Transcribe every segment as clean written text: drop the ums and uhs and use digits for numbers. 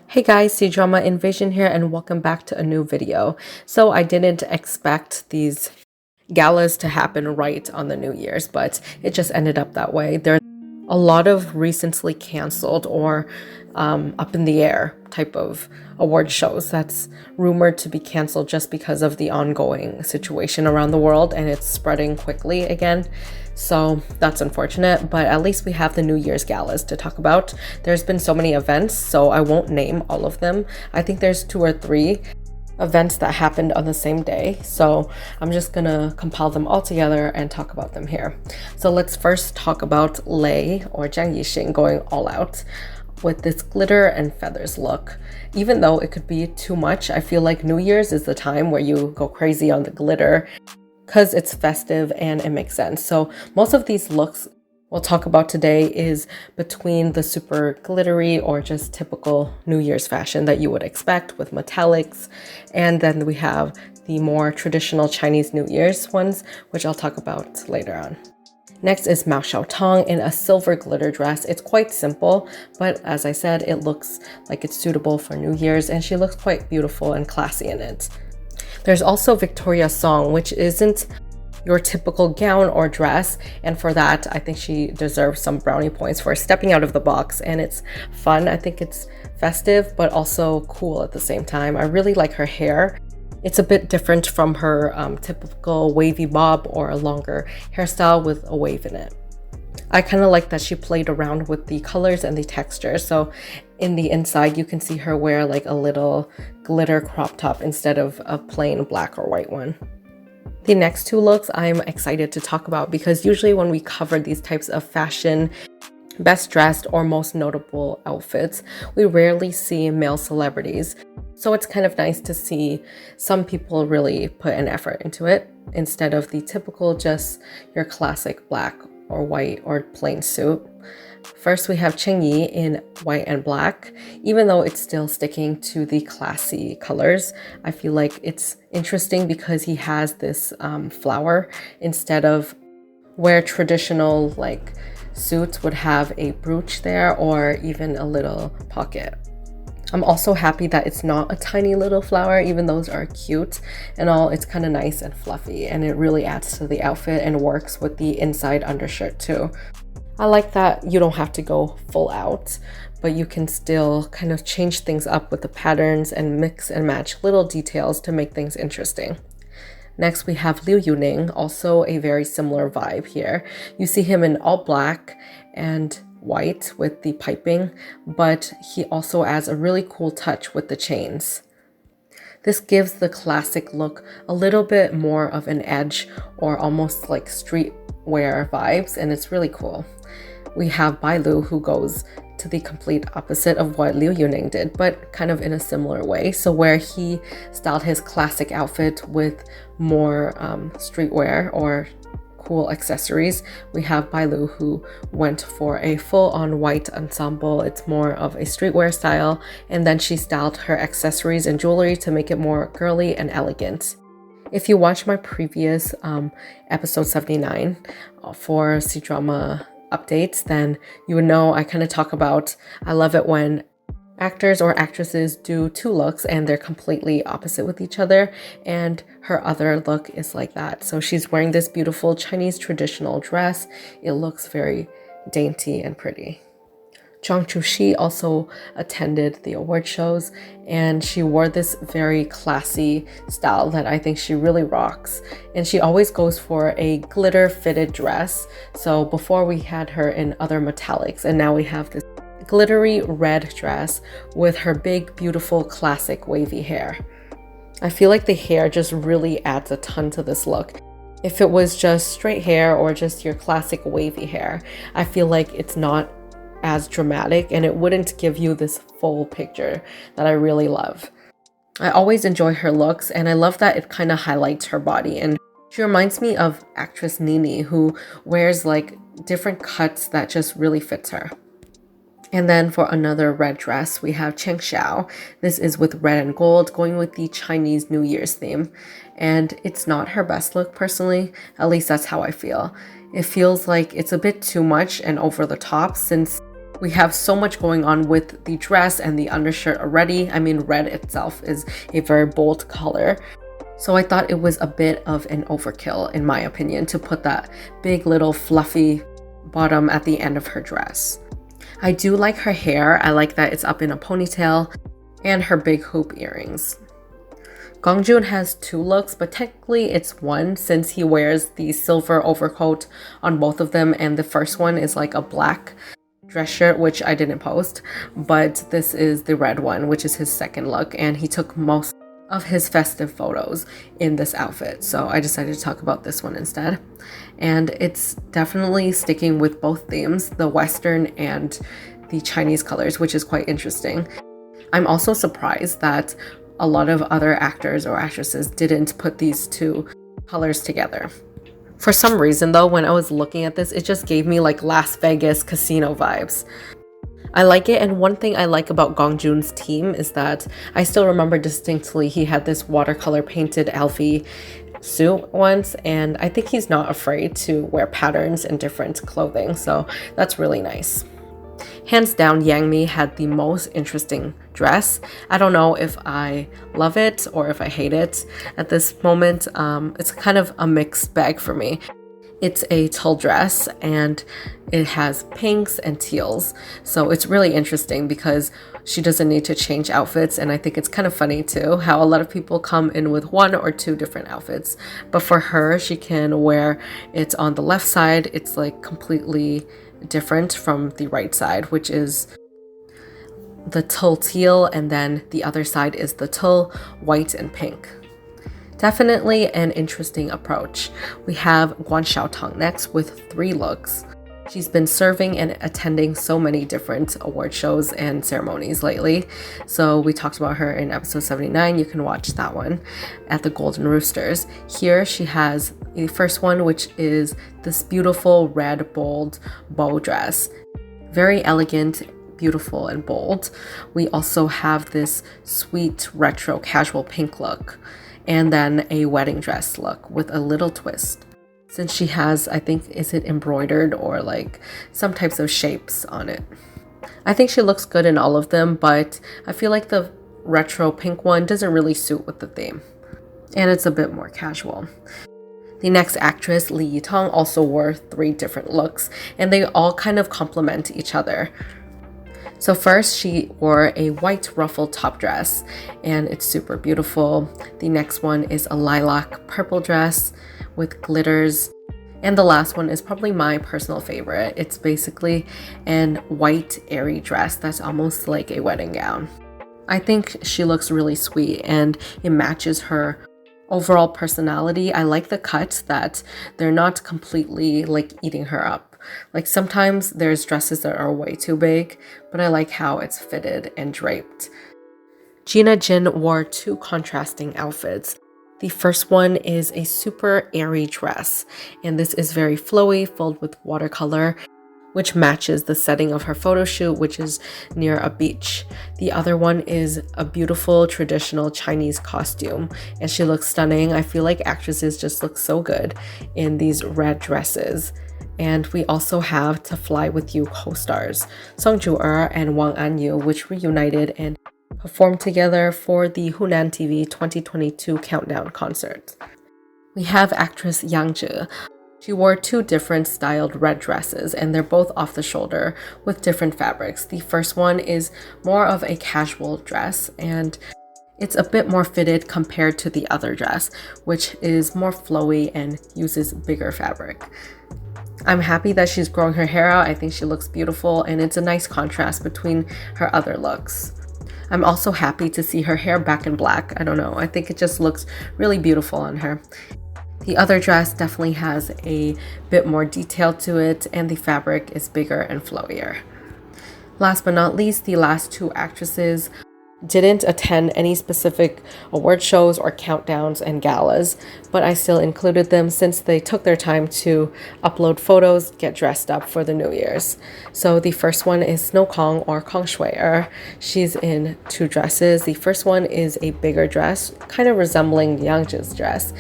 Hey guys, Cdrama Invasion here and welcome back to a new video. So I didn't expect these galas to happen right on the New Year's, but it just ended up that way. There's a lot of recently canceled or up in the air type of award shows that's rumored to be canceled just because of the ongoing situation around the world and it's spreading quickly again. So that's unfortunate, but at least we have the New Year's galas to talk about. There's been so many events, so I won't name all of them. I think there's 2 or 3 events that happened on the same day, so I'm just gonna compile them all together and talk about them here. So let's first talk about Lei or Zhang Yixing going all out with this glitter and feathers look. Even though it could be too much, I feel like New Year's is the time where you go crazy on the glitter because it's festive and it makes sense. So most of these looks we'll talk about today is between the super glittery or just typical New Year's fashion that you would expect with metallics, and then we have the more traditional Chinese New Year's ones, which I'll talk about later on. Next is Mao Xiaotong in a silver glitter dress. It's quite simple, but as I said, it looks like it's suitable for New Year's and she looks quite beautiful and classy in it. There's also Victoria Song, which isn't your typical gown or dress, and for that I think she deserves some brownie points for stepping out of the box, and it's fun. I think it's festive but also cool at the same time. I really like her hair. It's a bit different from her typical wavy bob or a longer hairstyle with a wave in it. I kind of like that she played around with the colors and the texture. So in the inside, you can see her wear like a little glitter crop top instead of a plain black or white one. The next 2 looks I'm excited to talk about because usually when we cover these types of fashion, best dressed or most notable outfits, we rarely see male celebrities. So it's kind of nice to see some people really put an effort into it instead of the typical just your classic black or white or plain suit. First, we have Cheng Yi in white and black. Even though it's still sticking to the classy colors, I feel like it's interesting because he has this flower instead of where traditional like suits would have a brooch there or even a little pocket. I'm also happy that it's not a tiny little flower. Even those are cute and all, it's kind of nice and fluffy and it really adds to the outfit and works with the inside undershirt too. I like that you don't have to go full out, but you can still kind of change things up with the patterns and mix and match little details to make things interesting. Next, we have Liu Yuning, also a very similar vibe here. You see him in all black and white with the piping, but he also adds a really cool touch with the chains. This gives the classic look a little bit more of an edge or almost like streetwear vibes, and it's really cool. We have Bai Lu, who goes to the complete opposite of what Liu Yuning did, but kind of in a similar way. So where he styled his classic outfit with more streetwear or cool accessories, we have Bai Lu, who went for a full-on white ensemble. It's more of a streetwear style, and then she styled her accessories and jewelry to make it more girly and elegant. If you watch my previous episode 79 for Cdrama updates, then you would know I kind of talk about I love it when actors or actresses do 2 looks and they're completely opposite with each other, and her other look is like that. So she's wearing this beautiful Chinese traditional dress. It looks very dainty and pretty. Zhang Chuxi also attended the award shows and she wore this very classy style that I think she really rocks. And she always goes for a glitter fitted dress. So before we had her in other metallics, and now we have this glittery red dress with her big, beautiful, classic wavy hair. I feel like the hair just really adds a ton to this look. If it was just straight hair or just your classic wavy hair, I feel like it's not as dramatic and it wouldn't give you this full picture that I really love. I always enjoy her looks and I love that it kind of highlights her body, and she reminds me of actress Nini, who wears like different cuts that just really fits her. And then for another red dress, we have Cheng Xiao. This is with red and gold, going with the Chinese New Year's theme. And it's not her best look personally, at least that's how I feel. It feels like it's a bit too much and over the top since We have so much going on with the dress and the undershirt already. I mean, red itself is a very bold color. So I thought it was a bit of an overkill, in my opinion, to put that big little fluffy bottom at the end of her dress. I do like her hair. I like that it's up in a ponytail, and her big hoop earrings. Gong Jun has 2 looks, but technically it's 1 since he wears the silver overcoat on both of them, and the first one is like a black dress shirt, which I didn't post, but this is the red one, which is his second look, and he took most of his festive photos in this outfit, so I decided to talk about this one instead. And it's definitely sticking with both themes, the Western and the Chinese colors, which is quite interesting. I'm also surprised that a lot of other actors or actresses didn't put these 2 colors together. For some reason though, when I was looking at this, it just gave me like Las Vegas casino vibes. I like it, and one thing I like about Gong Jun's team is that I still remember distinctly he had this watercolor painted Alfie suit once, and I think he's not afraid to wear patterns and different clothing, so that's really nice. Hands down, Yang Mi had the most interesting dress. I don't know if I love it or if I hate it at this moment. It's kind of a mixed bag for me. It's a tulle dress and it has pinks and teals. So it's really interesting because she doesn't need to change outfits, and I think it's kind of funny too how a lot of people come in with 1 or 2 different outfits. But for her, she can wear it on the left side. It's like completely different from the right side, which is the tulle teal, and then the other side is the tulle white and pink. Definitely an interesting approach. We have Xiaotong next with 3 looks. She's been serving and attending so many different award shows and ceremonies lately. So we talked about her in episode 79. You can watch that one at the Golden Roosters. Here she has the first one, which is this beautiful red bold bow dress. Very elegant, beautiful, and bold. We also have this sweet retro casual pink look, and then a wedding dress look with a little twist. Since she has, I think, is it embroidered or like some types of shapes on it. I think she looks good in all of them, but I feel like the retro pink one doesn't really suit with the theme, and it's a bit more casual. The next actress, Li Yitong, also wore 3 different looks, and they all kind of complement each other. So first, she wore a white ruffled top dress, and it's super beautiful. The next one is a lilac purple dress with glitters. And the last one is probably my personal favorite. It's basically an white airy dress that's almost like a wedding gown. I think she looks really sweet, and it matches her overall personality. I like the cuts that they're not completely like eating her up. Like sometimes there's dresses that are way too big, but I like how it's fitted and draped. Gina Jin wore 2 contrasting outfits. The first one is a super airy dress, and this is very flowy, filled with watercolor, which matches the setting of her photo shoot, which is near a beach. The other one is a beautiful traditional Chinese costume, and she looks stunning. I feel like actresses just look so good in these red dresses. And we also have To Fly With You co-stars Song Ju-er and Wang Anyu, which reunited and performed together for the Hunan TV 2022 Countdown concert. We have actress Yangju. She wore 2 different styled red dresses, and they're both off the shoulder with different fabrics. The first one is more of a casual dress, and it's a bit more fitted compared to the other dress, which is more flowy and uses bigger fabric. I'm happy that she's growing her hair out. I think she looks beautiful, and it's a nice contrast between her other looks. I'm also happy to see her hair back in black. I don't know, I think it just looks really beautiful on her. The other dress definitely has a bit more detail to it, and the fabric is bigger and flowier. Last but not least, the last 2 actresses didn't attend any specific award shows or countdowns and galas, but I still included them since they took their time to upload photos, get dressed up for the New Year's. So the first one is Snow Kong, or Kong Shui-er. She's in 2 dresses. The first one is a bigger dress, kind of resembling Yangju's dress,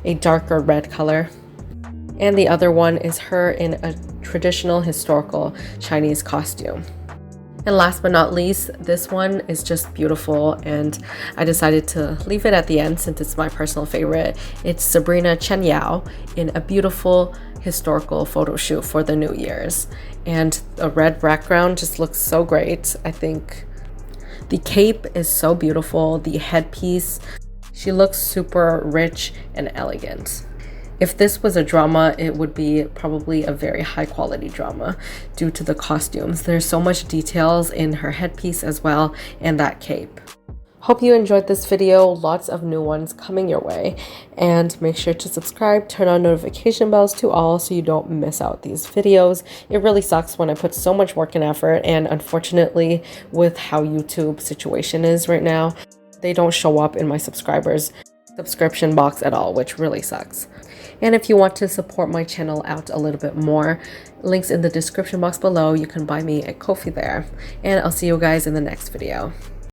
a darker red color. And the other one is her in a traditional historical Chinese costume. And last but not least, this one is just beautiful, and I decided to leave it at the end since it's my personal favorite. It's Sabrina Chen Yao in a beautiful historical photo shoot for the New Year's. And the red background just looks so great. I think the cape is so beautiful, the headpiece, she looks super rich and elegant. If this was a drama, it would be probably a very high quality drama due to the costumes. There's so much details in her headpiece as well, and that cape. Hope you enjoyed this video. Lots of new ones coming your way. And make sure to subscribe, turn on notification bells to all so you don't miss out these videos. It really sucks when I put so much work and effort, and unfortunately with how YouTube situation is right now, they don't show up in my subscribers' subscription box at all, which really sucks. And if you want to support my channel out a little bit more, links in the description box below. You can buy me a Ko-fi there. And I'll see you guys in the next video.